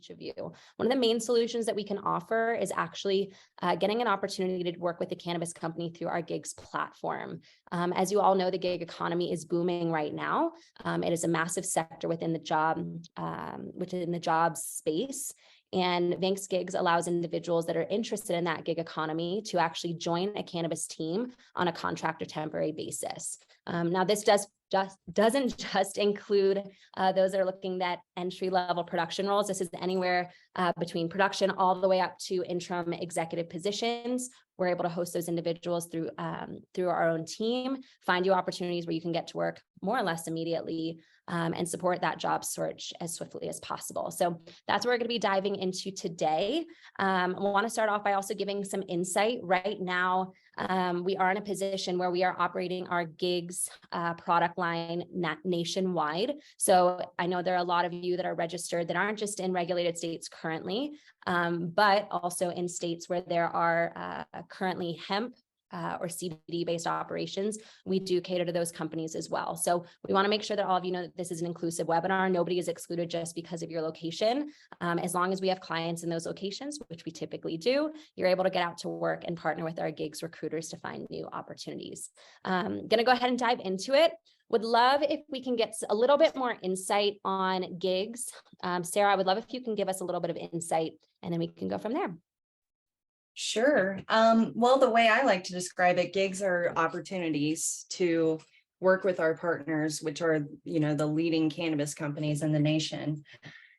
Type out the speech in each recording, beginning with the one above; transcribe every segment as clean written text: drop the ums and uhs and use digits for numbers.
each of you. One of the main solutions that we can offer is actually getting an opportunity to work with a cannabis company through our gigs platform. As you all know, the gig economy is booming right now. It is a massive sector within the jobs space. And Vanx Gigs allows individuals that are interested in that gig economy to actually join a cannabis team on a contract or temporary basis. Now, this doesn't just include those that are looking at entry-level production roles. This is anywhere between production all the way up to interim executive positions. We're able to host those individuals through our own team, find you opportunities where you can get to work more or less immediately, and support that job search as swiftly as possible. So that's what we're going to be diving into today. I want to start off by also giving some insight. Right now, we are in a position where we are operating our gigs product line nationwide. So I know there are a lot of you that are registered that aren't just in regulated states currently, but also in states where there are currently hemp or CBD-based operations. We do cater to those companies as well. So we want to make sure that all of you know that this is an inclusive webinar. Nobody is excluded just because of your location. As long as we have clients in those locations, which we typically do, you're able to get out to work and partner with our gigs recruiters to find new opportunities. Going to go ahead and dive into it. Would love if we can get a little bit more insight on gigs. Sarah, I would love if you can give us a little bit of insight, and then we can go from there. Sure. Well, the way I like to describe it, gigs are opportunities to work with our partners, which are, the leading cannabis companies in the nation.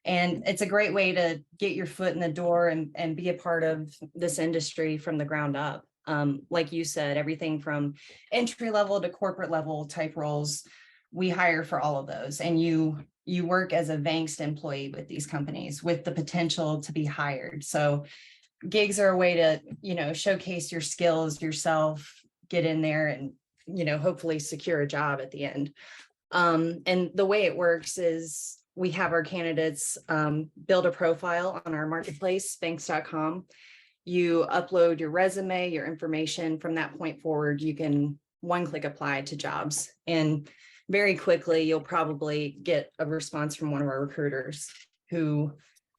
And it's a great way to get your foot in the door and be a part of this industry from the ground up. Like you said, everything from entry level to corporate level type roles, we hire for all of those. And you work as a Vanx employee with these companies with the potential to be hired. So gigs are a way to, showcase your skills yourself, get in there and, hopefully secure a job at the end. And the way it works is we have our candidates build a profile on our marketplace, vanx.com. You upload your resume, your information. From that point forward, you can one-click apply to jobs. And very quickly, you'll probably get a response from one of our recruiters who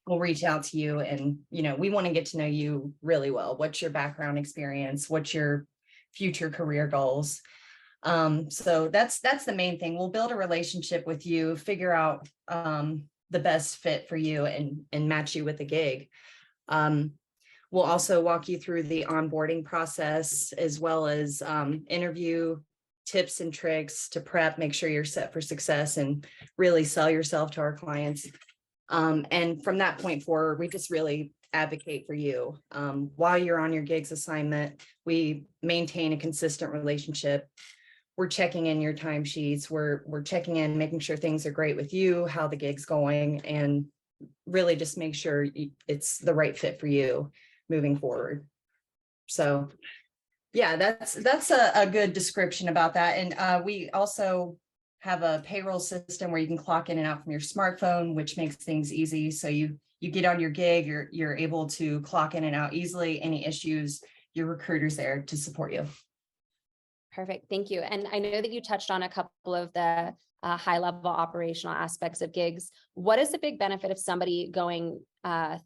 will reach out to you. And, we want to get to know you really well. What's your background experience? What's your future career goals? So that's the main thing. We'll build a relationship with you, figure out the best fit for you and match you with a gig. We'll also walk you through the onboarding process, as well as interview tips and tricks to prep, make sure you're set for success and really sell yourself to our clients. And from that point forward, we just really advocate for you. While you're on your gigs assignment, we maintain a consistent relationship. We're checking in your timesheets. We're checking in, making sure things are great with you, how the gig's going, and really just make sure it's the right fit for you moving forward. So yeah, that's a good description about that. And we also have a payroll system where you can clock in and out from your smartphone, which makes things easy. So you get on your gig, you're able to clock in and out easily. Any issues, your recruiter's there to support you. Perfect. Thank you. And I know that you touched on a couple of the high-level operational aspects of gigs. What is the big benefit of somebody going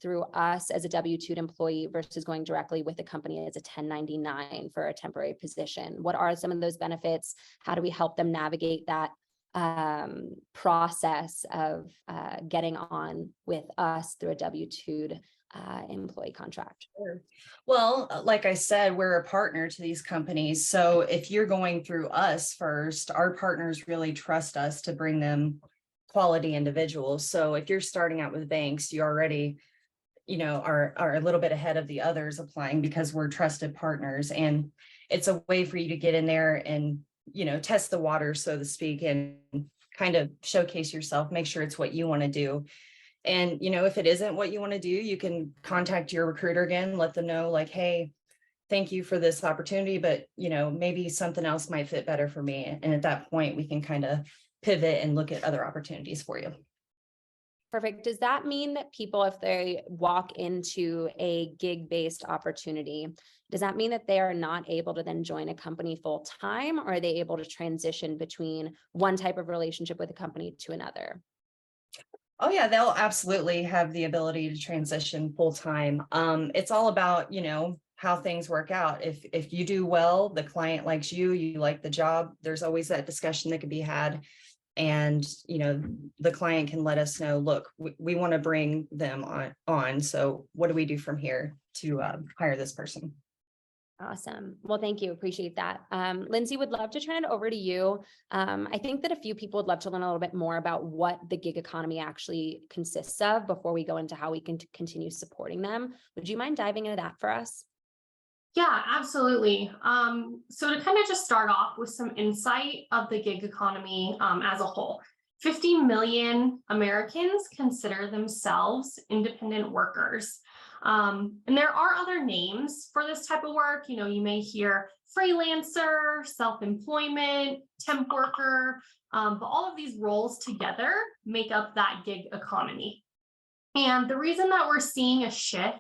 through us as a W-2 employee versus going directly with the company as a 1099 for a temporary position? What are some of those benefits? How do we help them navigate that process of getting on with us through a W-2 employee contract? Sure. Well, like I said, we're a partner to these companies. So if you're going through us first, our partners really trust us to bring them quality individuals. So if you're starting out with Vanx, you already, are a little bit ahead of the others applying because we're trusted partners. And it's a way for you to get in there and, test the water, so to speak, and kind of showcase yourself, make sure it's what you want to do. And, if it isn't what you want to do, you can contact your recruiter again, let them know like, hey, thank you for this opportunity, but, maybe something else might fit better for me. And at that point, we can kind of pivot and look at other opportunities for you. Perfect. Does that mean that people, if they walk into a gig-based opportunity, does that mean that they are not able to then join a company full time, or are they able to transition between one type of relationship with a company to another? Oh yeah, they'll absolutely have the ability to transition full time. It's all about, how things work out. If you do well, the client likes you, you like the job, there's always that discussion that could be had. And, the client can let us know, look, we want to bring them on. So what do we do from here to hire this person? Awesome. Well, thank you. Appreciate that. Lindsay, would love to turn it over to you. I think that a few people would love to learn a little bit more about what the gig economy actually consists of before we go into how we can continue supporting them. Would you mind diving into that for us? Yeah, absolutely. So to kind of just start off with some insight of the gig economy as a whole, 50 million Americans consider themselves independent workers. And there are other names for this type of work. You may hear freelancer, self-employment, temp worker, but all of these roles together make up that gig economy. And the reason that we're seeing a shift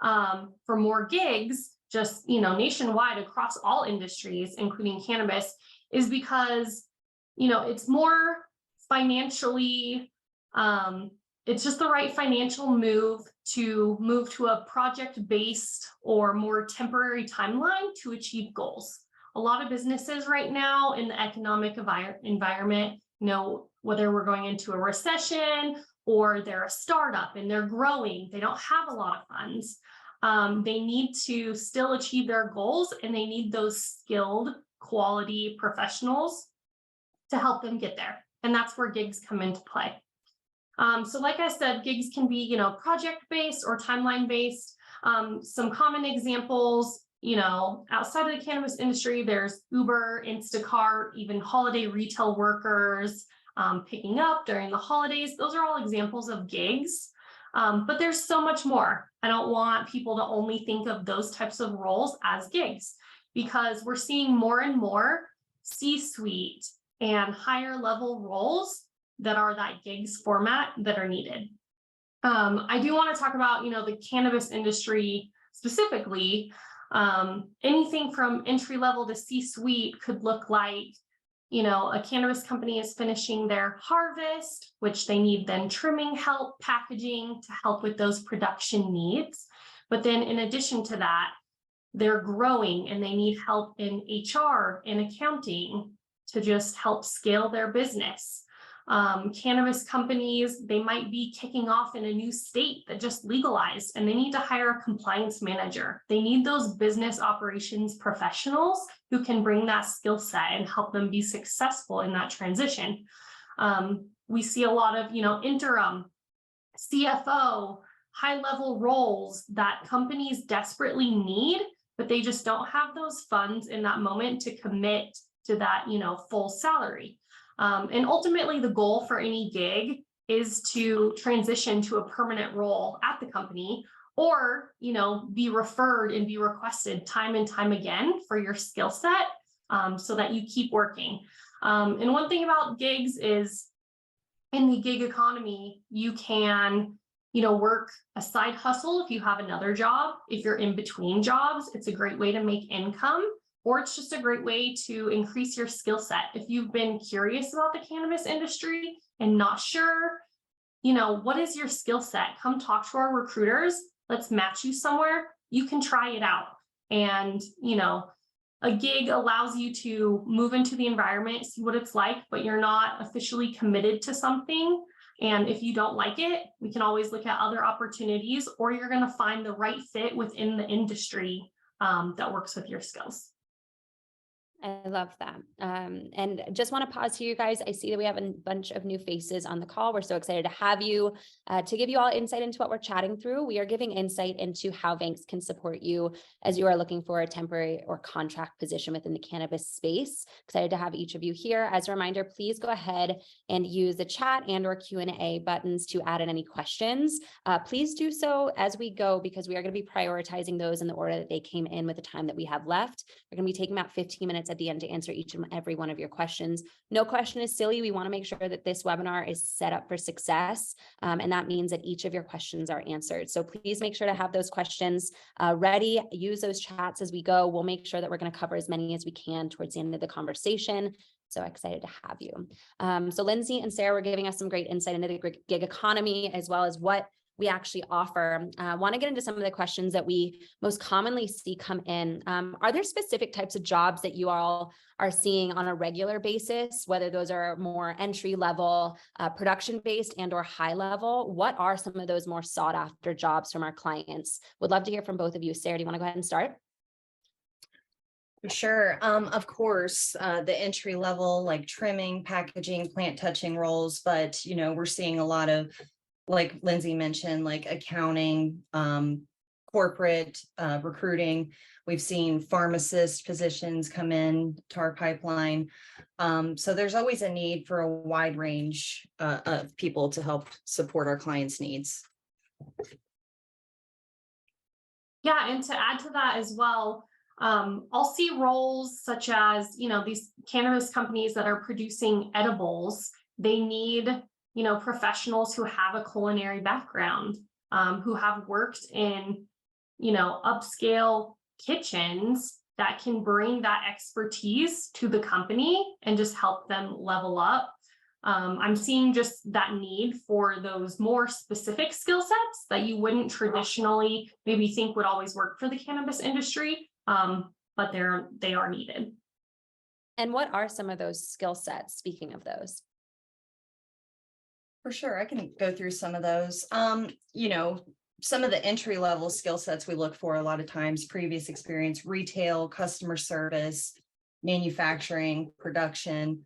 for more gigs just nationwide across all industries, including cannabis, is because it's more financially, it's just the right financial move to a project-based or more temporary timeline to achieve goals. A lot of businesses right now in the economic environment, whether we're going into a recession or they're a startup and they're growing, they don't have a lot of funds. They need to still achieve their goals, and they need those skilled quality professionals to help them get there. And that's where gigs come into play. So like I said, gigs can be, project-based or timeline-based. Some common examples, outside of the cannabis industry, there's Uber, Instacart, even holiday retail workers, picking up during the holidays. Those are all examples of gigs. But there's so much more. I don't want people to only think of those types of roles as gigs, because we're seeing more and more C-suite and higher level roles that are that gigs format that are needed. I do want to talk about, the cannabis industry specifically. Anything from entry level to C-suite could look like, a cannabis company is finishing their harvest, which they need then trimming help, packaging to help with those production needs. But then in addition to that, they're growing and they need help in HR and accounting to just help scale their business. Cannabis companies, they might be kicking off in a new state that just legalized, and they need to hire a compliance manager. They need those business operations professionals who can bring that skill set and help them be successful in that transition. We see a lot of, interim, CFO, high-level roles that companies desperately need, but they just don't have those funds in that moment to commit to that, full salary. And ultimately, the goal for any gig is to transition to a permanent role at the company, or, be referred and be requested time and time again for your skill set, so that you keep working. And one thing about gigs is in the gig economy, you can, work a side hustle if you have another job. If you're in between jobs, it's a great way to make income. Or it's just a great way to increase your skill set. If you've been curious about the cannabis industry and not sure, what is your skill set? Come talk to our recruiters. Let's match you somewhere. You can try it out. And, a gig allows you to move into the environment, see what it's like, but you're not officially committed to something. And if you don't like it, we can always look at other opportunities, or you're going to find the right fit within the industry that works with your skills. I love that. And just want to pause here, you guys. I see that we have a bunch of new faces on the call. We're so excited to have you, to give you all insight into what we're chatting through. We are giving insight into how Vanx can support you as you are looking for a temporary or contract position within the cannabis space. Excited to have each of you here. As a reminder, please go ahead and use the chat and or Q&A buttons to add in any questions. Please do so as we go, because we are going to be prioritizing those in the order that they came in with the time that we have left. We're going to be taking about 15 minutes at the end to answer each and every one of your questions. No question is silly. We want to make sure that this webinar is set up for success. And that means that each of your questions are answered. So please make sure to have those questions ready. Use those chats as we go. We'll make sure that we're going to cover as many as we can towards the end of the conversation. So excited to have you. So Lindsay and Sarah were giving us some great insight into the gig economy, as well as what we actually offer. I want to get into some of the questions that we most commonly see come in. Are there specific types of jobs that you all are seeing on a regular basis, whether those are more entry level, production based and or high level? What are some of those more sought after jobs from our clients? Would love to hear from both of you. Sarah, do you want to go ahead and start? Sure. Of course, the entry level, like trimming, packaging, plant touching roles, but we're seeing a lot of, like Lindsay mentioned, like accounting, corporate, recruiting. We've seen pharmacist positions come in to our pipeline. So there's always a need for a wide range of people to help support our clients' needs. Yeah, and to add to that as well, I'll see roles such as, these cannabis companies that are producing edibles. They need, professionals who have a culinary background, who have worked in, upscale kitchens that can bring that expertise to the company and just help them level up. I'm seeing just that need for those more specific skill sets that you wouldn't traditionally maybe think would always work for the cannabis industry, but they are needed. And what are some of those skill sets, speaking of those? For sure, I can go through some of those. Some of the entry level skill sets we look for a lot of times: previous experience, retail, customer service, manufacturing, production,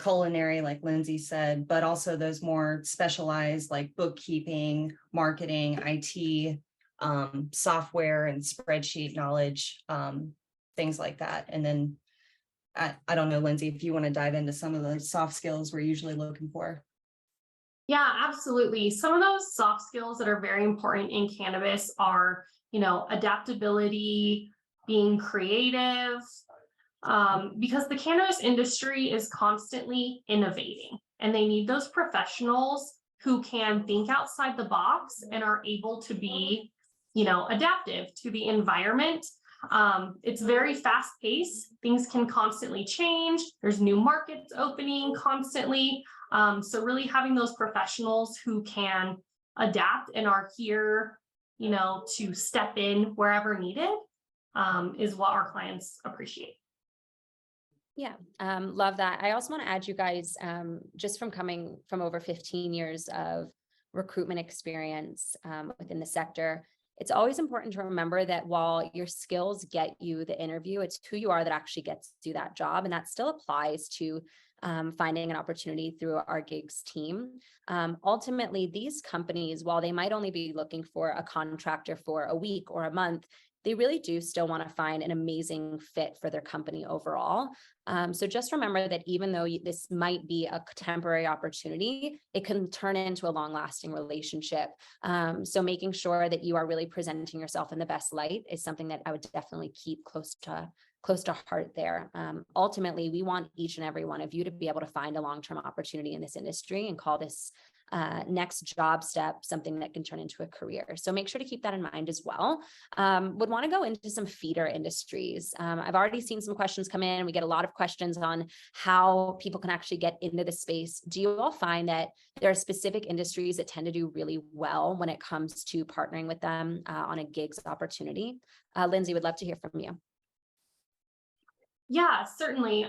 culinary, like Lindsay said, but also those more specialized like bookkeeping, marketing, IT, software and spreadsheet knowledge, things like that. And then I don't know, Lindsay, if you want to dive into some of the soft skills we're usually looking for. Yeah, absolutely. Some of those soft skills that are very important in cannabis are, adaptability, being creative, because the cannabis industry is constantly innovating, and they need those professionals who can think outside the box and are able to be, adaptive to the environment. It's very fast paced. Things can constantly change. There's new markets opening constantly. So really having those professionals who can adapt and are here, to step in wherever needed, is what our clients appreciate. Yeah, love that. I also want to add, you guys, just from coming from over 15 years of recruitment experience within the sector, it's always important to remember that while your skills get you the interview, it's who you are that actually gets to do that job. And that still applies to finding an opportunity through our gigs team. Ultimately, these companies, while they might only be looking for a contractor for a week or a month, they really do still want to find an amazing fit for their company overall. So just remember that even though this might be a temporary opportunity, it can turn into a long-lasting relationship. So making sure that you are really presenting yourself in the best light is something that I would definitely keep close to heart there. Ultimately, we want each and every one of you to be able to find a long-term opportunity in this industry and call this next job step something that can turn into a career. So make sure to keep that in mind as well. Would want to go into some feeder industries. I've already seen some questions come in. We get a lot of questions on how people can actually get into the space. Do you all find that there are specific industries that tend to do really well when it comes to partnering with them on a gigs opportunity? Lindsay, would love to hear from you. Yeah, certainly.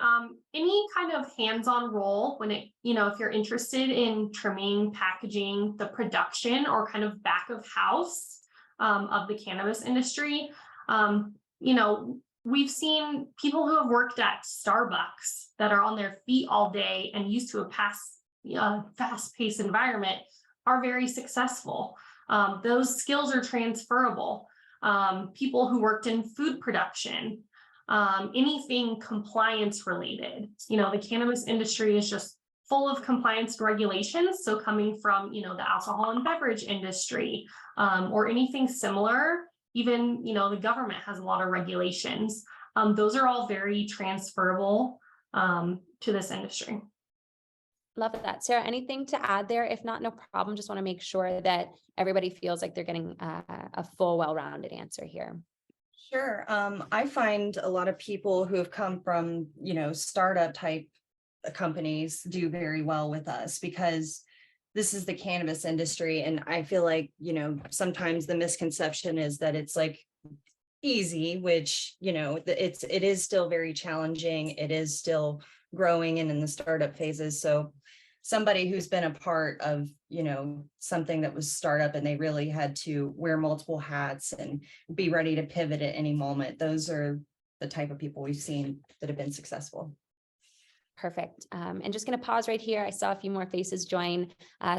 Any kind of hands-on role when if you're interested in trimming, packaging, the production or kind of back of house of the cannabis industry, we've seen people who have worked at Starbucks that are on their feet all day and used to a fast-paced environment are very successful. Those skills are transferable. People who worked in food production, anything compliance related. The cannabis industry is just full of compliance regulations. So coming from, the alcohol and beverage industry, or anything similar, even, the government has a lot of regulations. Those are all very transferable to this industry. Love that. Sarah, anything to add there? If not, no problem. Just want to make sure that everybody feels like they're getting a full, well-rounded answer here. Sure. I find a lot of people who have come from, startup type companies do very well with us because this is the cannabis industry. And I feel like, sometimes the misconception is that it's like easy, which, it is still very challenging. It is still growing and in the startup phases. So somebody who's been a part of, something that was startup and they really had to wear multiple hats and be ready to pivot at any moment. Those are the type of people we've seen that have been successful. Perfect. And just going to pause right here. I saw a few more faces join.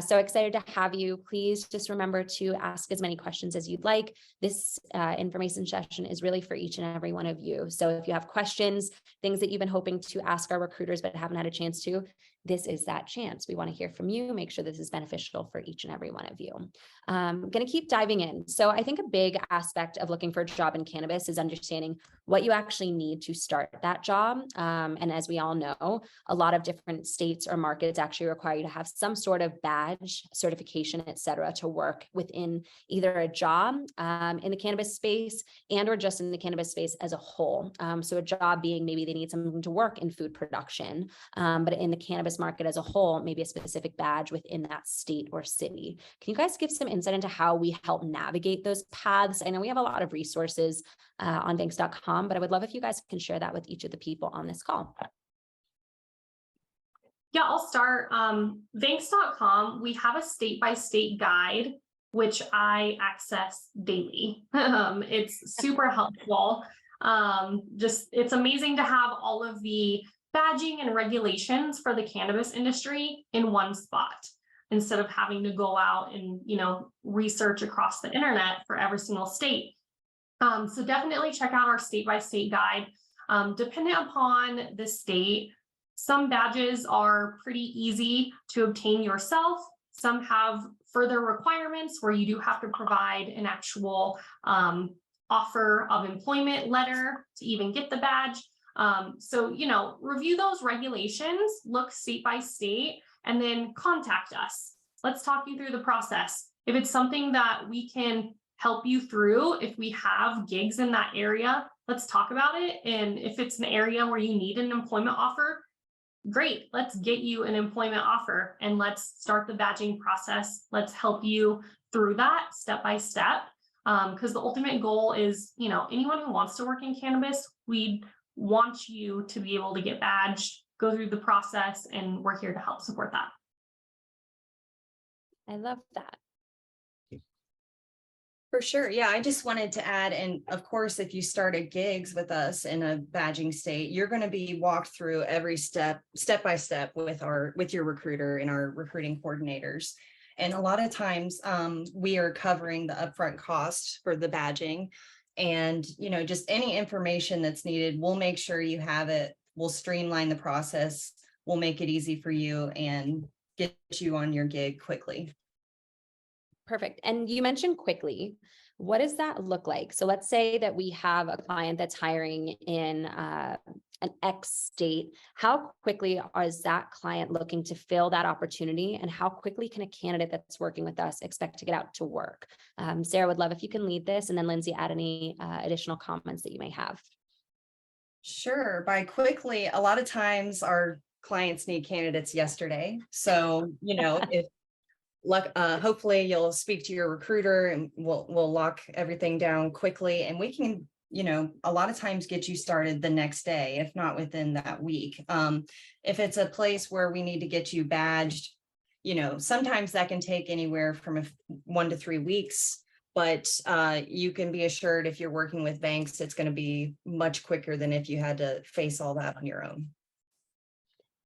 So excited to have you. Please just remember to ask as many questions as you'd like. This information session is really for each and every one of you. So if you have questions, things that you've been hoping to ask our recruiters but haven't had a chance to, this is that chance. We want to hear from you, make sure this is beneficial for each and every one of you. I'm going to keep diving in. So I think a big aspect of looking for a job in cannabis is understanding what you actually need to start that job. And as we all know, a lot of different states or markets actually require you to have some sort of badge, certification, et cetera, to work within either a job in the cannabis space and or just in the cannabis space as a whole. So a job being maybe they need someone to work in food production, but in the cannabis market as a whole, maybe a specific badge within that state or city. Can you guys give some insight into how we help navigate those paths? I know we have a lot of resources on Vanks.com, but I would love if you guys can share that with each of the people on this call. Yeah, I'll start. Vanks.com, we have a state-by-state guide, which I access daily. It's super helpful. It's amazing to have all of the badging and regulations for the cannabis industry in one spot instead of having to go out and, research across the internet for every single state. So definitely check out our state-by-state guide. Depending upon the state, some badges are pretty easy to obtain yourself. Some have further requirements where you do have to provide an actual offer of employment letter to even get the badge. So, review those regulations, look state by state, and then contact us. Let's talk you through the process. If it's something that we can help you through, if we have gigs in that area, let's talk about it. And if it's an area where you need an employment offer, great, let's get you an employment offer and let's start the badging process. Let's help you through that step by step. Because the ultimate goal is, anyone who wants to work in cannabis, we want you to be able to get badged, go through the process, and we're here to help support that. I love that. For sure. Yeah, I just wanted to add, and of course, if you start at gigs with us in a badging state, you're going to be walked through every step by step with your recruiter and our recruiting coordinators. And a lot of times we are covering the upfront cost for the badging. And, just any information that's needed, we'll make sure you have it. We'll streamline the process. We'll make it easy for you and get you on your gig quickly. Perfect. And you mentioned quickly. What does that look like? So let's say that we have a client that's hiring in an X state. How quickly is that client looking to fill that opportunity? And how quickly can a candidate that's working with us expect to get out to work? Sarah, would love if you can lead this, and then Lindsay, add any additional comments that you may have. Sure. By quickly, a lot of times our clients need candidates yesterday. So, if hopefully you'll speak to your recruiter and we'll lock everything down quickly, and we can, a lot of times get you started the next day, if not within that week. If it's a place where we need to get you badged, sometimes that can take anywhere from 1 to 3 weeks. But you can be assured if you're working with Vanks, it's going to be much quicker than if you had to face all that on your own.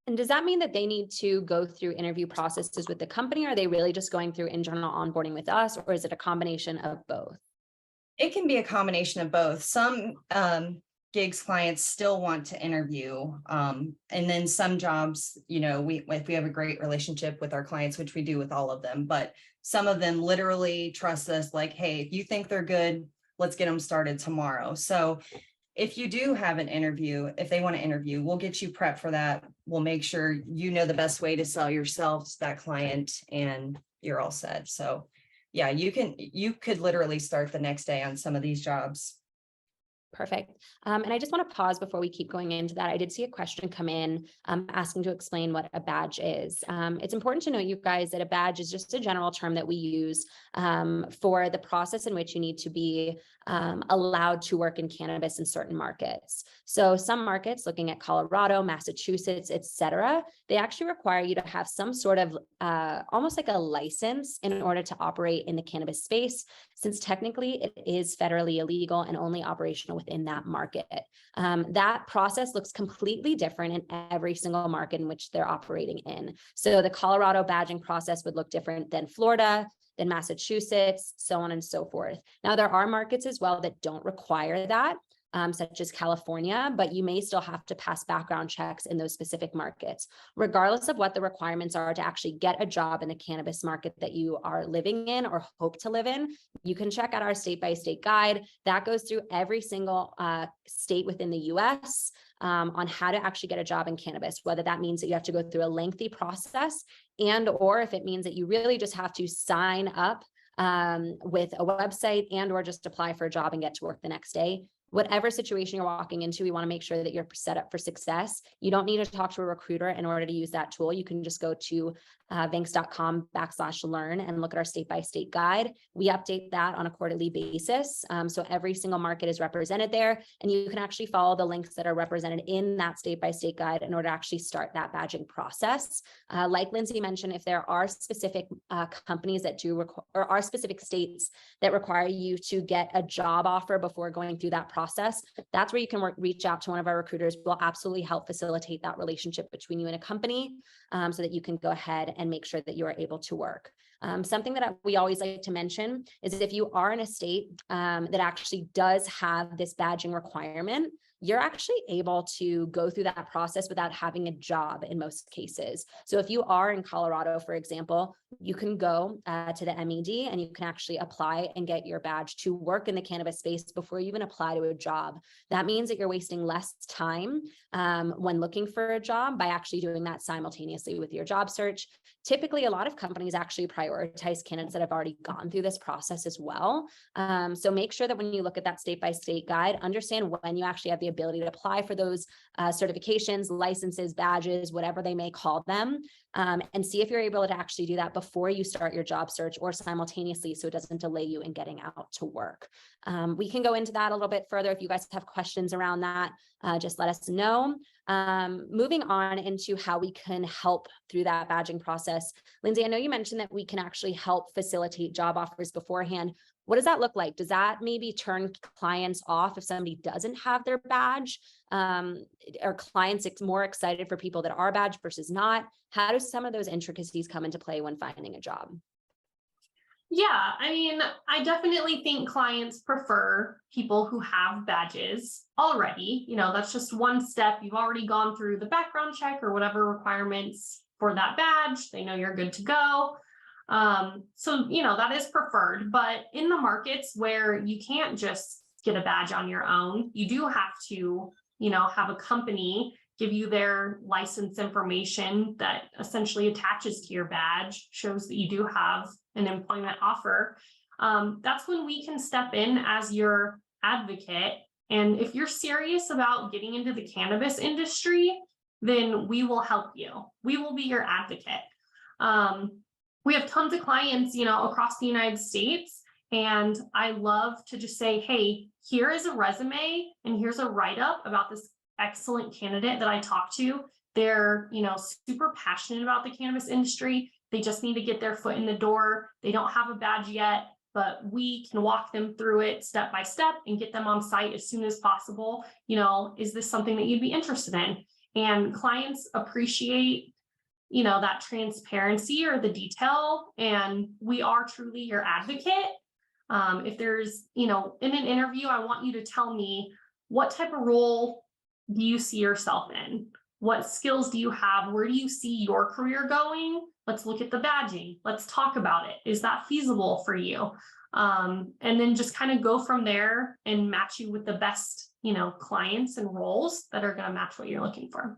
And does that mean that they need to go through interview processes with the company? Or are they really just going through internal onboarding with us? Or is it a combination of both? It can be a combination of both. Some gigs clients still want to interview. And then some jobs, if we have a great relationship with our clients, which we do with all of them, but some of them literally trust us like, hey, if you think they're good, let's get them started tomorrow. So if you do have an interview, if they want to interview, we'll get you prepped for that. We'll make sure you know the best way to sell yourself to that client and you're all set. So yeah, you could literally start the next day on some of these jobs. Perfect. And I just want to pause before we keep going into that. I did see a question come in asking to explain what a badge is. It's important to know, you guys, that a badge is just a general term that we use for the process in which you need to be allowed to work in cannabis in certain markets. So some markets, looking at Colorado, Massachusetts, et cetera, they actually require you to have some sort of almost like a license in order to operate in the cannabis space, since technically it is federally illegal and only operational within that market. That process looks completely different in every single market in which they're operating in. So the Colorado badging process would look different than Florida, than Massachusetts, so on and so forth. Now, there are markets as well that don't require that, such as California, but you may still have to pass background checks in those specific markets. Regardless of what the requirements are to actually get a job in the cannabis market that you are living in or hope to live in, you can check out our state-by-state guide. That goes through every single state within the US on how to actually get a job in cannabis, whether that means that you have to go through a lengthy process, and or if it means that you really just have to sign up with a website and or just apply for a job and get to work the next day. Whatever situation you're walking into, we want to make sure that you're set up for success. You don't need to talk to a recruiter in order to use that tool. You can just go to vanks.com/learn and look at our state-by-state guide. We update that on a quarterly basis. So every single market is represented there, and you can actually follow the links that are represented in that state-by-state guide in order to actually start that badging process. Like Lindsay mentioned, if there are specific companies that do or are specific states that require you to get a job offer before going through that process, that's where you can reach out to one of our recruiters. We'll absolutely help facilitate that relationship between you and a company so that you can go ahead and make sure that you are able to work. Something that we always like to mention is if you are in a state that actually does have this badging requirement, you're actually able to go through that process without having a job in most cases. So if you are in Colorado, for example, you can go to the MED and you can actually apply and get your badge to work in the cannabis space before you even apply to a job. That means that you're wasting less time when looking for a job by actually doing that simultaneously with your job search. Typically, a lot of companies actually prioritize candidates that have already gone through this process as well. So make sure that when you look at that state-by-state guide, understand when you actually have the ability to apply for those certifications, licenses, badges, whatever they may call them, and see if you're able to actually do that before you start your job search or simultaneously, so it doesn't delay you in getting out to work. We can go into that a little bit further. If you guys have questions around that, just let us know. Moving on into how we can help through that badging process. Lindsay, I know you mentioned that we can actually help facilitate job offers beforehand. What does that look like? Does that maybe turn clients off if somebody doesn't have their badge? Are clients more excited for people that are badged versus not? How do some of those intricacies come into play when finding a job? Yeah, I mean, I definitely think clients prefer people who have badges already. You know, that's just one step. You've already gone through the background check or whatever requirements for that badge. They know you're good to go. So, you know, that is preferred. But in the markets where you can't just get a badge on your own, you do have to, you know, have a company give you their license information that essentially attaches to your badge, shows that you do have an employment offer. That's when we can step in as your advocate. And if you're serious about getting into the cannabis industry, then we will help you. We will be your advocate. We have tons of clients, you know, across the United States. And I love to just say, hey, here is a resume and here's a write-up about this excellent candidate that I talked to. They're, you know, super passionate about the cannabis industry. They just need to get their foot in the door. They don't have a badge yet, but we can walk them through it step by step and get them on site as soon as possible. You know, is this something that you'd be interested in? And clients appreciate, you know, that transparency or the detail. And we are truly your advocate. If there's, you know, in an interview, I want you to tell me, what type of role do you see yourself in? What skills do you have? Where do you see your career going? Let's look at the badging. Let's talk about it. Is that feasible for you? And then just kind of go from there and match you with the best, you know, clients and roles that are going to match what you're looking for.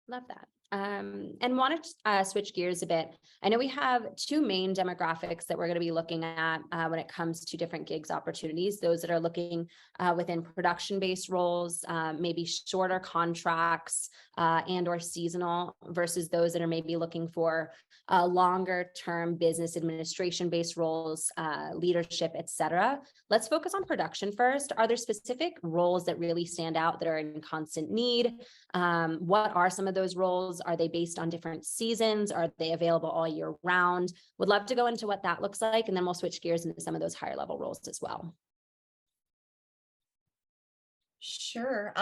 Love that. And want to switch gears a bit. I know we have two main demographics that we're going to be looking at when it comes to different gigs opportunities. Those that are looking within production-based roles, maybe shorter contracts and or seasonal, versus those that are maybe looking for longer-term business administration-based roles, leadership, etc. Let's focus on production first. Are there specific roles that really stand out that are in constant need? What are some of those roles? Are they based on different seasons? Are they available all year round? Would love to go into what that looks like, and then we'll switch gears into some of those higher level roles as well. Sure.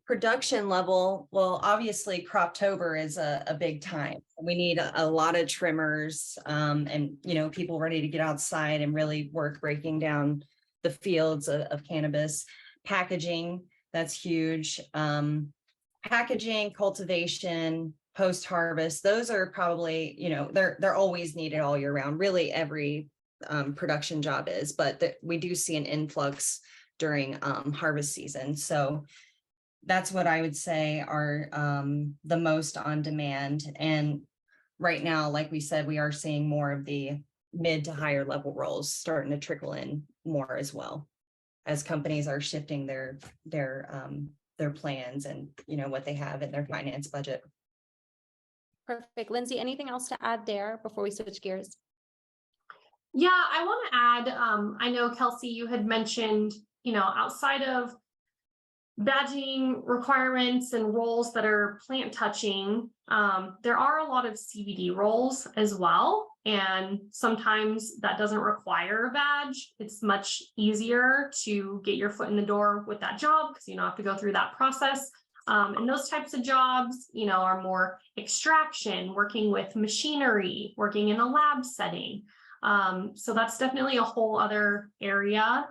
Production level, well, obviously Croptober is a big time. We need a lot of trimmers and, you know, people ready to get outside and really work breaking down the fields of cannabis. Packaging, that's huge. Packaging, cultivation, post-harvest, those are probably, you know, they're always needed all year round. Really every production job is, but we do see an influx during harvest season. So that's what I would say are the most on demand. And right now, like we said, we are seeing more of the mid to higher level roles starting to trickle in more as well, as companies are shifting their plans and, you know, what they have in their finance budget. Perfect. Lindsay, anything else to add there before we switch gears? Yeah, I want to add, I know Kelsey, you had mentioned, you know, outside of badging requirements and roles that are plant touching, there are a lot of CBD roles as well. And sometimes that doesn't require a badge. It's much easier to get your foot in the door with that job because you don't have to go through that process. And those types of jobs, you know, are more extraction, working with machinery, working in a lab setting. So that's definitely a whole other area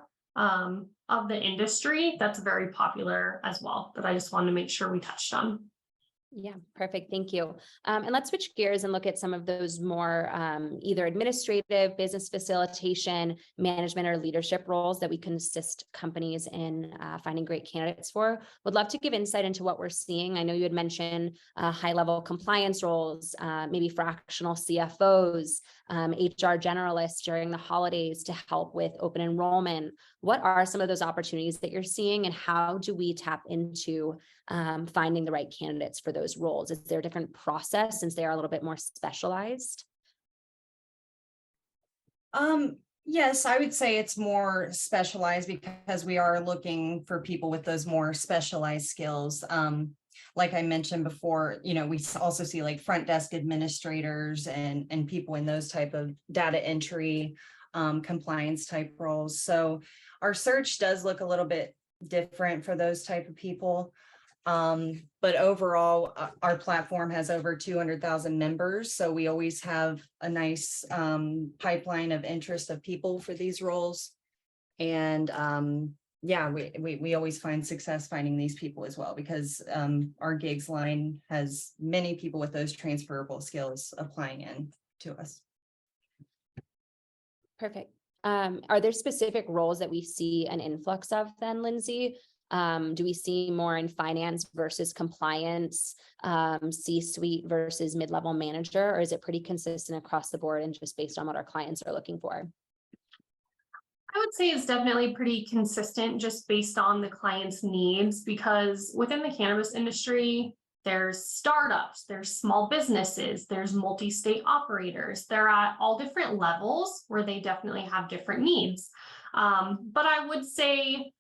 of the industry that's very popular as well, that I just wanted to make sure we touched on. Yeah, perfect. Thank you. And let's switch gears and look at some of those more either administrative, business facilitation, management, or leadership roles that we can assist companies in finding great candidates for. Would love to give insight into what we're seeing. I know you had mentioned high-level compliance roles, maybe fractional CFOs, HR generalists during the holidays to help with open enrollment. What are some of those opportunities that you're seeing, and how do we tap into finding the right candidates for those roles? Is there a different process since they are a little bit more specialized? Yes, I would say it's more specialized because we are looking for people with those more specialized skills. Like I mentioned before, you know, we also see like front desk administrators and people in those type of data entry, compliance type roles. So our search does look a little bit different for those type of people. But overall, our platform has over 200,000 members. So we always have a nice pipeline of interest of people for these roles. And yeah, we always find success finding these people as well, because our gigs line has many people with those transferable skills applying in to us. Perfect. Are there specific roles that we see an influx of then, Lindsay? Do we see more in finance versus compliance, C-suite versus mid-level manager, or is it pretty consistent across the board and just based on what our clients are looking for? I would say it's definitely pretty consistent just based on the client's needs, because within the cannabis industry, there's startups, there's small businesses, there's multi-state operators. They're at all different levels where they definitely have different needs. But I would say,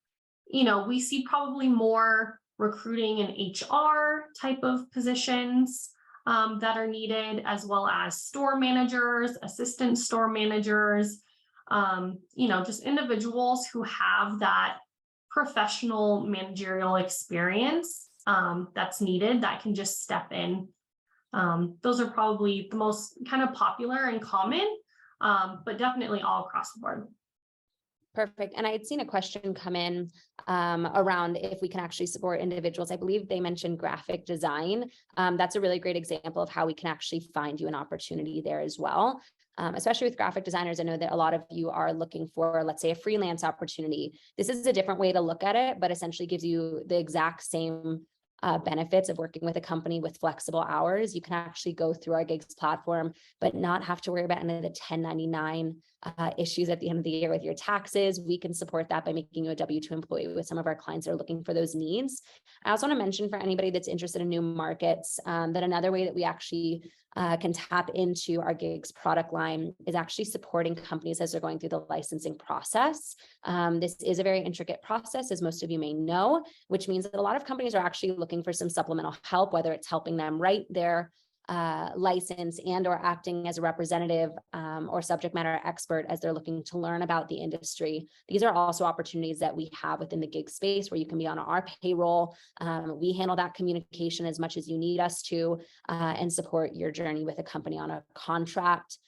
you know, we see probably more recruiting and HR type of positions that are needed, as well as store managers, assistant store managers, you know, just individuals who have that professional managerial experience that's needed, that can just step in. Those are probably the most kind of popular and common, but definitely all across the board. Perfect. And I had seen a question come in around if we can actually support individuals. I believe they mentioned graphic design. That's a really great example of how we can actually find you an opportunity there as well. Especially with graphic designers, I know that a lot of you are looking for, let's say, a freelance opportunity. This is a different way to look at it, but essentially gives you the exact same benefits of working with a company with flexible hours. You can actually go through our gigs platform, but not have to worry about any of the 1099 issues at the end of the year with your taxes. We can support that by making you a W-2 employee with some of our clients that are looking for those needs. I also want to mention for anybody that's interested in new markets, that another way that we actually can tap into our gigs product line is actually supporting companies as they're going through the licensing process. This is a very intricate process, as most of you may know, which means that a lot of companies are actually looking for some supplemental help, whether it's helping them write their license and or acting as a representative or subject matter expert as they're looking to learn about the industry. These are also opportunities that we have within the gig space where you can be on our payroll. We handle that communication as much as you need us to and support your journey with a company on a contract,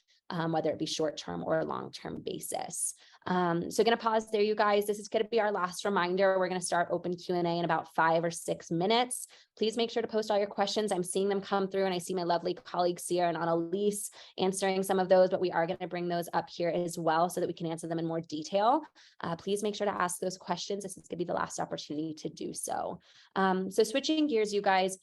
whether it be short-term or a long-term basis. So going to pause there, you guys. This is going to be our last reminder. We're going to start open Q&A in about 5 or 6 minutes. Please make sure to post all your questions. I'm seeing them come through, and I see my lovely colleagues Sierra and Annalise answering some of those, but we are going to bring those up here as well so that we can answer them in more detail. Please make sure to ask those questions. This is going to be the last opportunity to do so. So switching gears, you guys,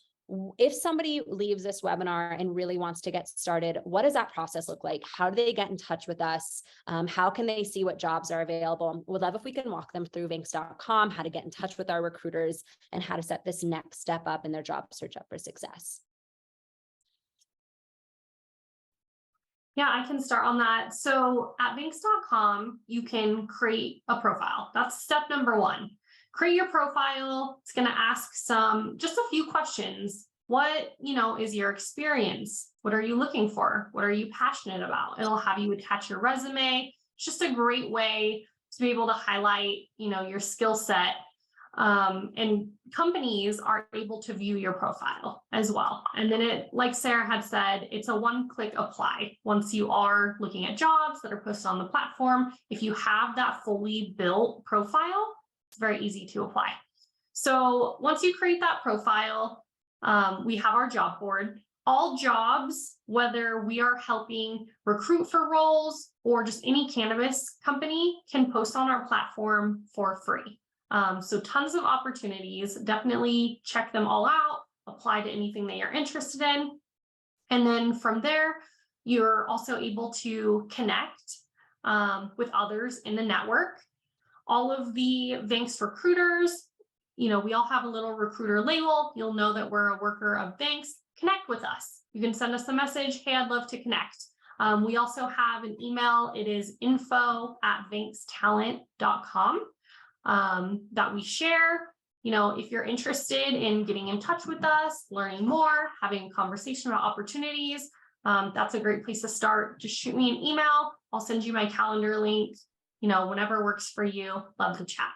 if somebody leaves this webinar and really wants to get started, what does that process look like? How do they get in touch with us? How can they see what jobs are available? We'd love if we can walk them through Vanx.com, how to get in touch with our recruiters, and how to set this next step up in their job search up for success. Yeah, I can start on that. So at Vanx.com, you can create a profile. That's step number 1. Create your profile. It's going to ask just a few questions. What, is your experience? What are you looking for? What are you passionate about? It'll have you attach your resume. It's just a great way to be able to highlight, your skill set. And companies are able to view your profile as well. And then like Sarah had said, it's a one-click apply. Once you are looking at jobs that are posted on the platform, if you have that fully built profile, it's very easy to apply. So once you create that profile, we have our job board. All jobs, whether we are helping recruit for roles or just any cannabis company, can post on our platform for free. So tons of opportunities. Definitely check them all out, apply to anything that you're interested in. And then from there, you're also able to connect with others in the network. All of the Vanx recruiters, we all have a little recruiter label. You'll know that we're a worker of Vanx. Connect with us. You can send us a message. Hey, I'd love to connect. We also have an email. It is info@vanxtalent.com that we share. If you're interested in getting in touch with us, learning more, having a conversation about opportunities, that's a great place to start. Just shoot me an email. I'll send you my calendar link. Whenever works for you. Love to chat.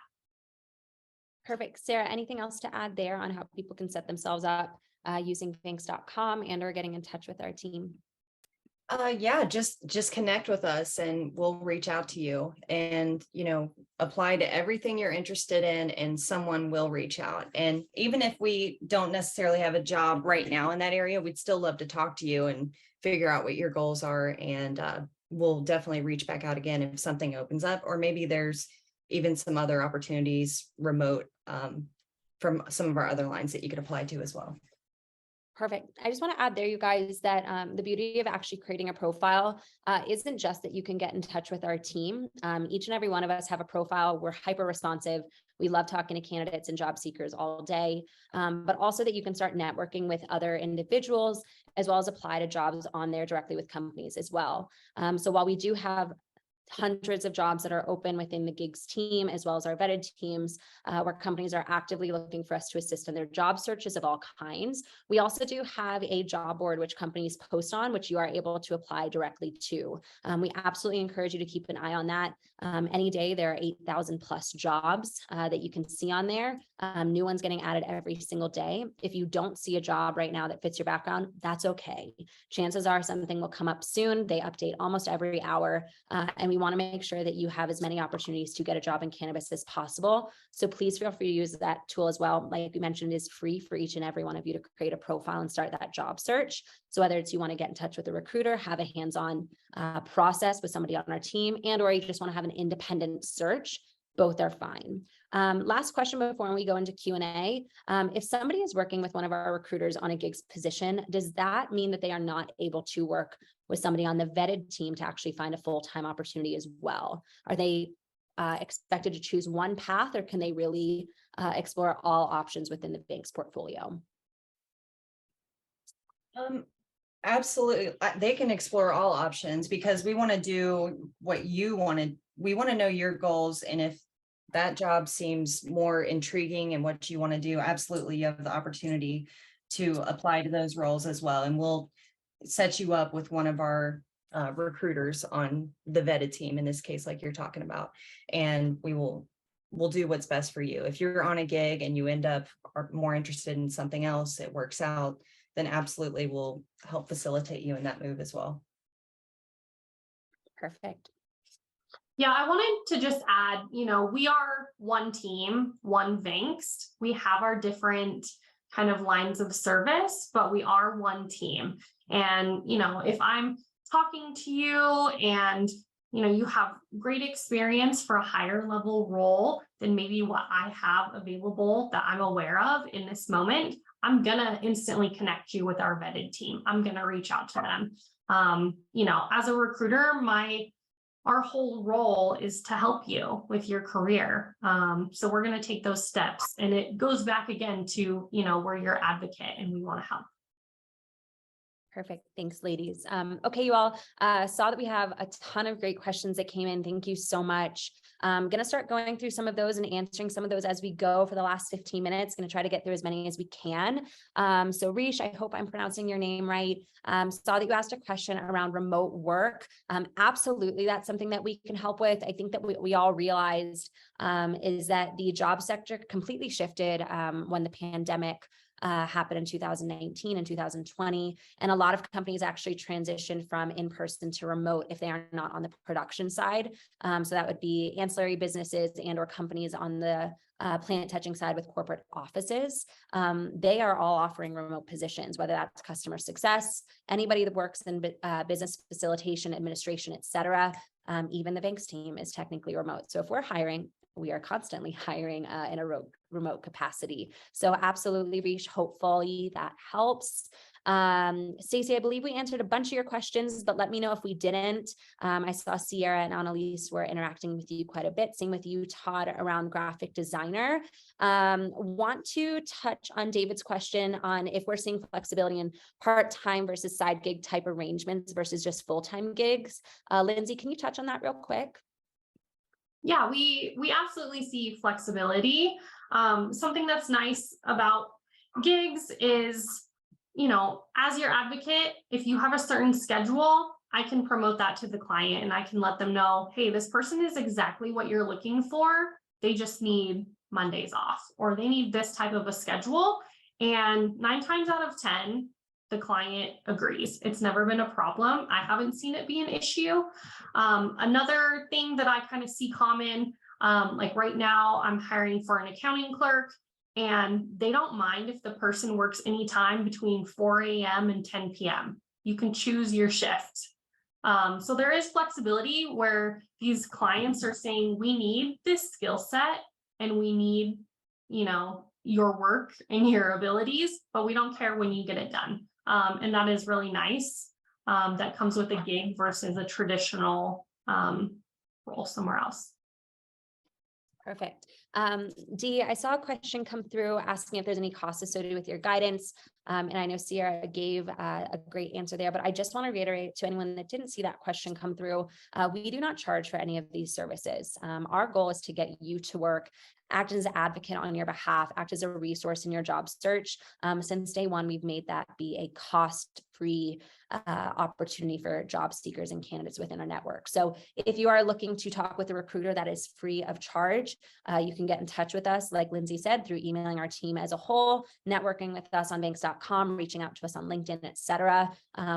Perfect. Sarah, anything else to add there on how people can set themselves up using Vanx.com and or getting in touch with our team? Yeah, just connect with us and we'll reach out to you and, apply to everything you're interested in and someone will reach out. And even if we don't necessarily have a job right now in that area, we'd still love to talk to you and figure out what your goals are. And we'll definitely reach back out again if something opens up, or maybe there's even some other opportunities remote from some of our other lines that you could apply to as well. Perfect. I just want to add there, you guys, that the beauty of actually creating a profile isn't just that you can get in touch with our team. Each and every one of us have a profile. We're hyper responsive. We love talking to candidates and job seekers all day, but also that you can start networking with other individuals as well as apply to jobs on there directly with companies as well. So while we do have hundreds of jobs that are open within the gigs team, as well as our vetted teams, where companies are actively looking for us to assist in their job searches of all kinds. We also do have a job board which companies post on, which you are able to apply directly to. We absolutely encourage you to keep an eye on that. Any day there are 8,000 plus jobs that you can see on there. New ones getting added every single day. If you don't see a job right now that fits your background, that's okay. Chances are something will come up soon. They update almost every hour, and we want to make sure that you have as many opportunities to get a job in cannabis as possible. So please feel free to use that tool as well. Like we mentioned, it is free for each and every one of you to create a profile and start that job search. So whether it's you want to get in touch with a recruiter, have a hands-on process with somebody on our team, and or you just want to have an independent search, both are fine. Last question before we go into Q&A. If somebody is working with one of our recruiters on a gigs position, does that mean that they are not able to work with somebody on the vetted team to actually find a full-time opportunity as well? Are they expected to choose one path, or can they really explore all options within the bank's portfolio? Absolutely. They can explore all options because we want to do what you wanted. We want to know your goals. And if that job seems more intriguing and what you want to do, absolutely, you have the opportunity to apply to those roles as well. And we'll set you up with one of our recruiters on the vetted team, in this case, like you're talking about. And we'll do what's best for you. If you're on a gig and you end up are more interested in something else, it works out, then absolutely we'll help facilitate you in that move as well. Perfect. Yeah, I wanted to just add, we are one team, one Vanxt. We have our different kind of lines of service, but we are one team. And, if I'm talking to you and, you have great experience for a higher level role than maybe what I have available that I'm aware of in this moment, I'm going to instantly connect you with our vetted team. I'm going to reach out to them. As a recruiter, our whole role is to help you with your career. So we're going to take those steps, and it goes back again to, we're your advocate and we want to help. Perfect. Thanks, ladies. Okay, you all saw that we have a ton of great questions that came in. Thank you so much. I'm going to start going through some of those and answering some of those as we go for the last 15 minutes. Going to try to get through as many as we can. So Rish, I hope I'm pronouncing your name right. Saw that you asked a question around remote work. Absolutely, that's something that we can help with. I think that we all realized is that the job sector completely shifted when the pandemic happened in 2019 and 2020. And a lot of companies actually transitioned from in-person to remote if they are not on the production side. So that would be ancillary businesses and or companies on the plant touching side with corporate offices. They are all offering remote positions, whether that's customer success, anybody that works in business facilitation, administration, et cetera. Even the Vanxt team is technically remote. So if we're hiring, we are constantly hiring in a remote capacity. So absolutely, Rish, hopefully that helps. Stacey, I believe we answered a bunch of your questions, but let me know if we didn't. I saw Sierra and Annalise were interacting with you quite a bit. Same with you, Todd, around graphic designer. Want to touch on David's question on if we're seeing flexibility in part-time versus side gig type arrangements versus just full-time gigs. Lindsay, can you touch on that real quick? Yeah, we absolutely see flexibility. Something that's nice about gigs is, as your advocate, if you have a certain schedule, I can promote that to the client and I can let them know, hey, this person is exactly what you're looking for. They just need Mondays off, or they need this type of a schedule. And 9 times out of 10, the client agrees. It's never been a problem. I haven't seen it be an issue. Another thing that I kind of see common, like right now I'm hiring for an accounting clerk, and they don't mind if the person works anytime between 4 a.m. and 10 p.m. You can choose your shift. So there is flexibility where these clients are saying, we need this skill set and we need, your work and your abilities, but we don't care when you get it done. And that is really nice. That comes with a gig versus a traditional role somewhere else. Perfect. Dee, I saw a question come through asking if there's any costs associated with your guidance. And I know Sierra gave a great answer there, but I just want to reiterate to anyone that didn't see that question come through, we do not charge for any of these services. Our goal is to get you to work, act as an advocate on your behalf, act as a resource in your job search. Since day one, we've made that be a cost-free opportunity for job seekers and candidates within our network. So if you are looking to talk with a recruiter that is free of charge, you can get in touch with us, like Lindsay said, through emailing our team as a whole, networking with us on Vanxt.com, reaching out to us on LinkedIn, et cetera.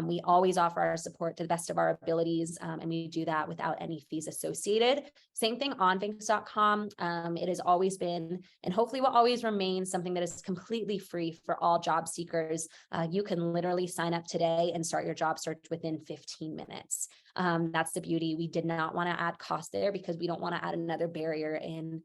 We always offer our support to the best of our abilities, and we do that without any fees associated. Same thing on Vanxt.com. It has always been, and hopefully will always remain, something that is completely free for all job seekers. You can literally sign up today and start your job search within 15 minutes. That's the beauty. We did not want to add cost there because we don't want to add another barrier in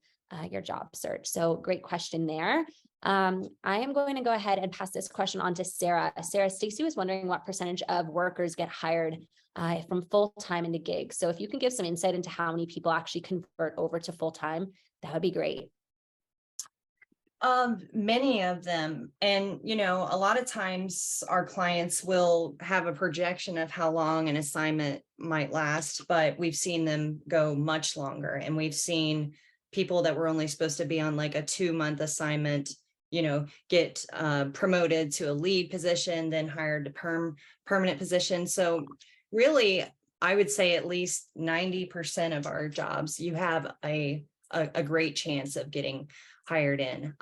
your job search. So great question there. I am going to go ahead and pass this question on to Sarah. Sarah, Stacy was wondering what percentage of workers get hired from full-time into gigs. So if you can give some insight into how many people actually convert over to full-time, that would be great. Many of them. And, a lot of times our clients will have a projection of how long an assignment might last, but we've seen them go much longer. And we've seen people that were only supposed to be on like a 2-month assignment, get promoted to a lead position, then hired to permanent position. So really, I would say at least 90% of our jobs, you have a great chance of getting hired in,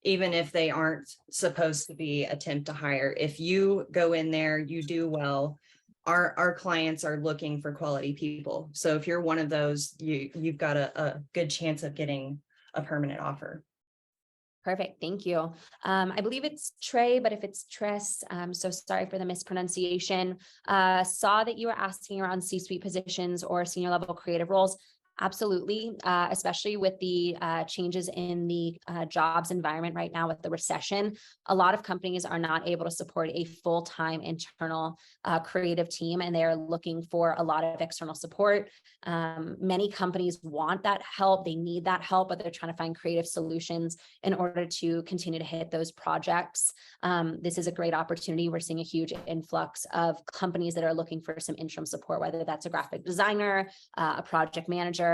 even if they aren't supposed to be attempt to hire. If you go in there, you do well. Our clients are looking for quality people. So if you're one of those, you've got a good chance of getting a permanent offer. Perfect. Thank you. I believe it's Trey, but if it's Tress, I'm so sorry for the mispronunciation. Saw that you were asking around C-suite positions or senior level creative roles. Absolutely, especially with the changes in the jobs environment right now with the recession. A lot of companies are not able to support a full-time internal creative team, and they're looking for a lot of external support. Many companies want that help. They need that help, but they're trying to find creative solutions in order to continue to hit those projects. This is a great opportunity. We're seeing a huge influx of companies that are looking for some interim support, whether that's a graphic designer, a project manager,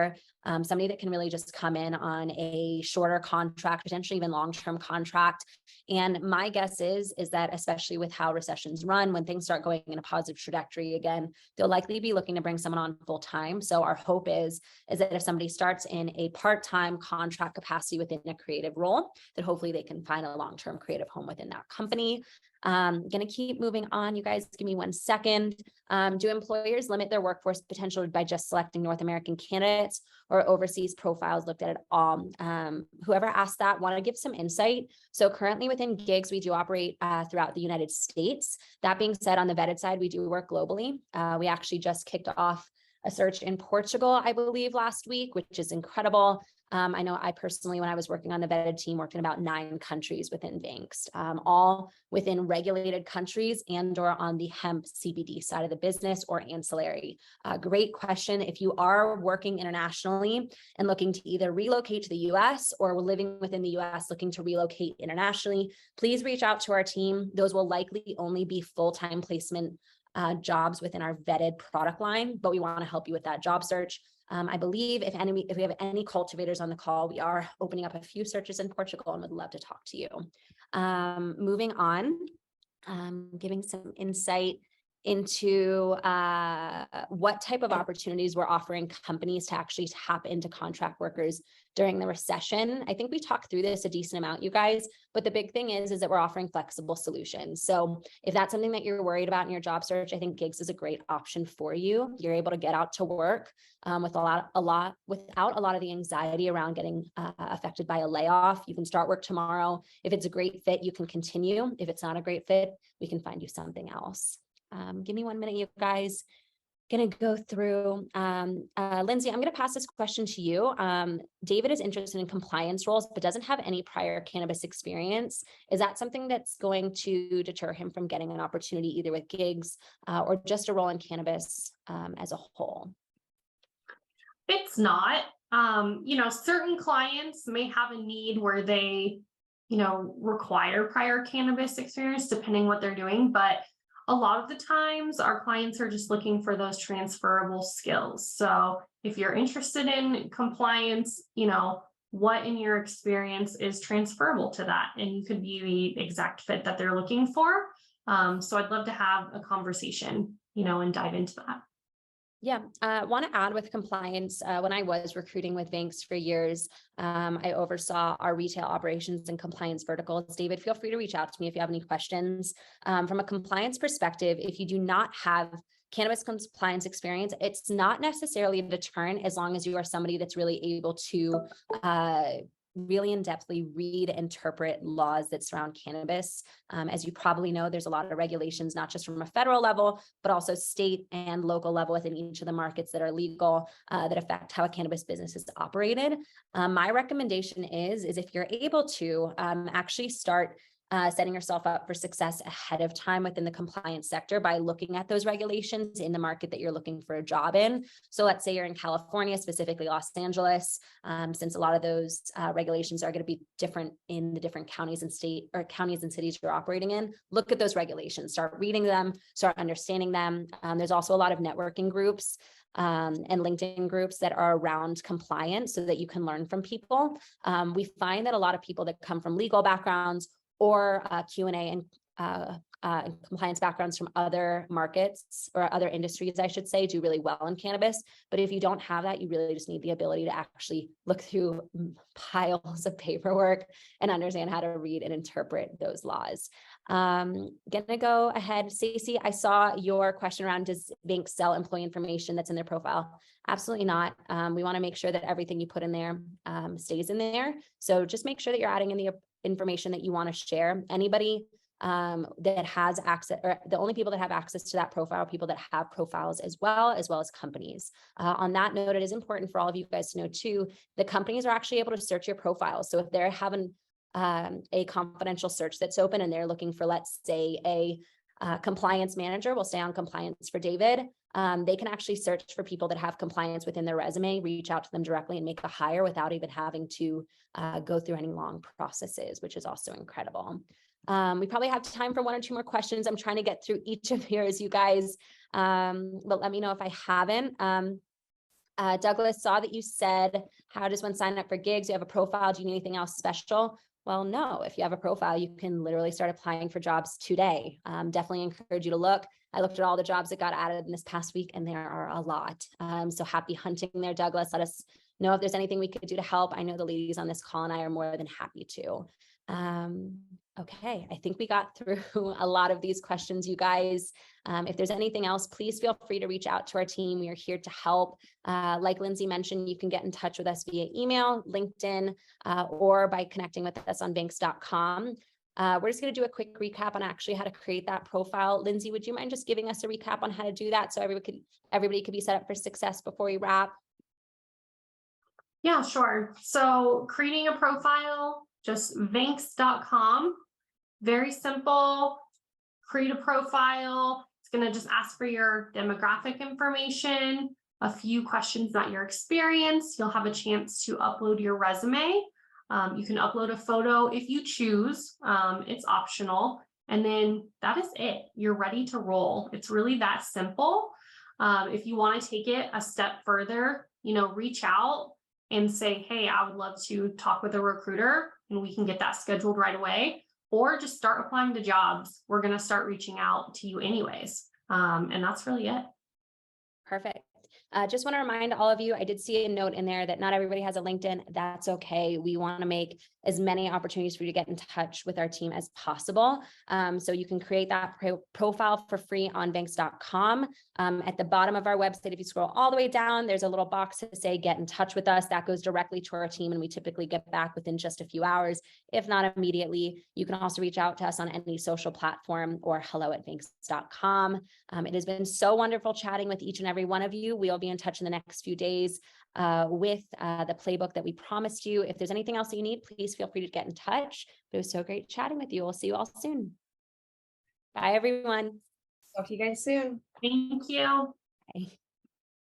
somebody that can really just come in on a shorter contract, potentially even long-term contract. And my guess is that especially with how recessions run, when things start going in a positive trajectory again, they'll likely be looking to bring someone on full time. So our hope is that if somebody starts in a part-time contract capacity within a creative role, that hopefully they can find a long-term creative home within that company. Going to keep moving on. You guys give me 1 second. Do employers limit their workforce potential by just selecting North American candidates or overseas profiles looked at all? Whoever asked that, want to give some insight. So currently within gigs, we do operate throughout the United States. That being said, on the vetted side, we do work globally. We actually just kicked off a search in Portugal, I believe, last week, which is incredible. I know I personally, when I was working on the vetted team, worked in about 9 countries within Vanxt, all within regulated countries and or on the hemp CBD side of the business or ancillary. Great question. If you are working internationally and looking to either relocate to the US or living within the US looking to relocate internationally, please reach out to our team. Those will likely only be full-time placement jobs within our vetted product line, but we want to help you with that job search. I believe if we have any cultivators on the call, we are opening up a few searches in Portugal and would love to talk to you. Moving on, giving some insight into what type of opportunities we're offering companies to actually tap into contract workers during the recession. I think we talked through this a decent amount, you guys, but the big thing is that we're offering flexible solutions. So if that's something that you're worried about in your job search, I think gigs is a great option for you. You're able to get out to work without a lot of the anxiety around getting affected by a layoff. You can start work tomorrow. If it's a great fit, you can continue. If it's not a great fit, we can find you something else. Give me 1 minute, you guys. Going to go through. Lindsay, I'm going to pass this question to you. David is interested in compliance roles, but doesn't have any prior cannabis experience. Is that something that's going to deter him from getting an opportunity either with gigs or just a role in cannabis as a whole? It's not. Certain clients may have a need where they, require prior cannabis experience depending what they're doing, but a lot of the times our clients are just looking for those transferable skills. So if you're interested in compliance, what in your experience is transferable to that? And you could be the exact fit that they're looking for. So I'd love to have a conversation, and dive into that. Yeah, I want to add with compliance. When I was recruiting with Vanxt for years, I oversaw our retail operations and compliance verticals. David, feel free to reach out to me if you have any questions. From a compliance perspective, if you do not have cannabis compliance experience, it's not necessarily a deterrent as long as you are somebody that's really able to really in-depthly read, interpret laws that surround cannabis. As you probably know, there's a lot of regulations, not just from a federal level, but also state and local level within each of the markets that are legal, that affect how a cannabis business is operated. My recommendation is if you're able to actually start setting yourself up for success ahead of time within the compliance sector by looking at those regulations in the market that you're looking for a job in. So let's say you're in California, specifically Los Angeles, since a lot of those regulations are going to be different in the different counties and cities you're operating in. Look at those regulations, start reading them, start understanding them. There's also a lot of networking groups and LinkedIn groups that are around compliance so that you can learn from people. We find that a lot of people that come from legal backgrounds or Q&A and compliance backgrounds from other markets or other industries, I should say, do really well in cannabis. But if you don't have that, you really just need the ability to actually look through piles of paperwork and understand how to read and interpret those laws. Gonna go ahead. Stacey, I saw your question around, does banks sell employee information that's in their profile? Absolutely not. We want to make sure that everything you put in there stays in there. So just make sure that you're adding in the information that you want to share. Anybody that has access, or the only people that have access to that profile, people that have profiles as well as companies. On that note, it is important for all of you guys to know too, the companies are actually able to search your profiles. So if they're having a confidential search that's open and they're looking for, let's say, a compliance manager, we'll stay on compliance for David. They can actually search for people that have compliance within their resume, reach out to them directly and make a hire without even having to go through any long processes, which is also incredible. We probably have time for one or two more questions. I'm trying to get through each of yours, you guys, but let me know if I haven't. Douglas, saw that you said, how does one sign up for gigs? You have a profile. Do you need anything else special? Well, no, if you have a profile, you can literally start applying for jobs today. Definitely encourage you to look. I looked at all the jobs that got added in this past week, and there are a lot. So happy hunting there, Douglas. Let us know if there's anything we could do to help. I know the ladies on this call and I are more than happy to. Okay, I think we got through a lot of these questions, you guys. If there's anything else, please feel free to reach out to our team. We are here to help. Like Lindsay mentioned, you can get in touch with us via email, LinkedIn, or by connecting with us on Vanks.com. We're just going to do a quick recap on actually how to create that profile. Lindsay, would you mind just giving us a recap on how to do that so everybody could be set up for success before we wrap? Yeah, sure. So creating a profile, just Vanks.com, very simple. Create a profile. It's going to just ask for your demographic information, a few questions about your experience. You'll have a chance to upload your resume. You can upload a photo if you choose. It's optional. And then that is it. You're ready to roll. It's really that simple. If you want to take it a step further, reach out and say, hey, I would love to talk with a recruiter and we can get that scheduled right away, or just start applying to jobs. We're going to start reaching out to you anyways. And that's really it. Perfect. Just want to remind all of you, I did see a note in there that not everybody has a LinkedIn. That's okay. We want to make as many opportunities for you to get in touch with our team as possible. So you can create that profile for free on Vanks.com. At the bottom of our website, if you scroll all the way down, there's a little box to say, get in touch with us. That goes directly to our team, and we typically get back within just a few hours, if not immediately. You can also reach out to us on any social platform or hello@vanks.com. It has been so wonderful chatting with each and every one of you. We'll be in touch in the next few days with the playbook that we promised you. If there's anything else that you need, please feel free to get in touch. But it was so great chatting with you. We'll see you all soon. Bye, everyone. Talk to you guys soon. Thank you. Bye.